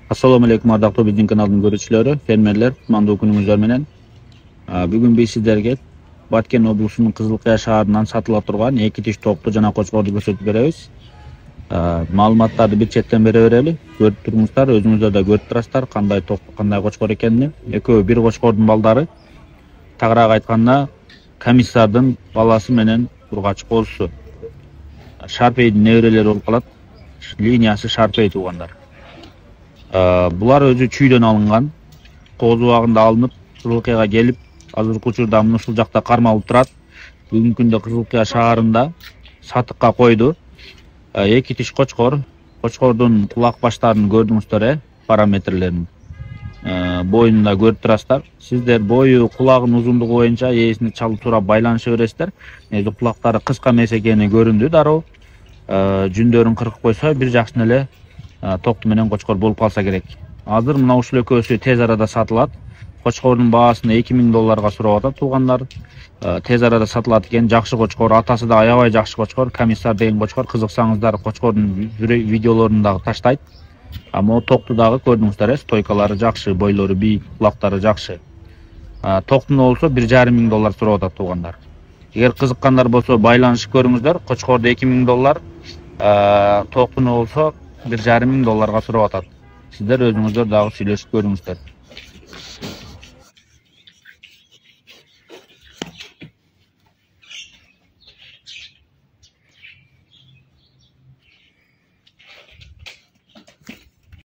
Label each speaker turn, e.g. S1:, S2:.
S1: Assalamu alaikum ardактуу биздин каналдын көрүүчүлөрү, фермерлер, кутмандуу күнүңүздөр менен. Бүгүн биз сиздерге Баткен облусунун Кызылкая шаарынан сатыла турган эки тиш токту жана кочкорду көрсөтүп беребиз. Маалыматтарды бир четтен бере берели. Көрүп туруңуздар, өзүңүздөр да көрүп турасыздар кандай токту, кандай кочкор экенин. Экөө бир кочкордун балдары. Тагыраак айтканда, комиссардын баласы менен ургач козусу. Шарпейдин неберелери болуп калат. Линиясы Шарпей туугандар. Булар өзү чүйдөн алынган, кооз убагында алынып, Кызылкаяга келип, азыркы учурда мына ушул жакта кармалып турат. Бүгүнкү күндө Кызылкая шаарында сатыкка койду. Эки тиш кочкор, кочкордун кулак баштарын көрдүңүздөр, параметрлерин. Боюнда көрүп турасыздар. Сиздер бою, кулагынын узундугу боюнча ээсине чалып турап байланыша бересиздер. Негизи кулактары кыска эмес экени көрүндү дароо. Жүндөрүн кыркып койсо бир жакшы эле токту менен кочкор болуп калса керек. Азыр мына ушул экөөсү тез арада сатылат. Кочкордун баасын $2000 сурап атат туугандар. Тез арада сатылат экен. Жакшы кочкор, атасы да аябай жакшы кочкор. Комиссар деген кочкор. Кызыксаңыздар, кочкордун видеолорун дагы таштайт. Могу токту дагы көрдүңүздөр, стойкалары жакшы, бойлору бийик, кулактары жакшы. Токтун болсо $1500 сурап атат туугандар. Эгер кызыккандар болсо байланышып көрүңүздөр. Кочкорду $2000, токтуну болсо $1500 сурап атат. Сиздер өзүңүздөр дагы сүйлөшүп көрүңүздөр.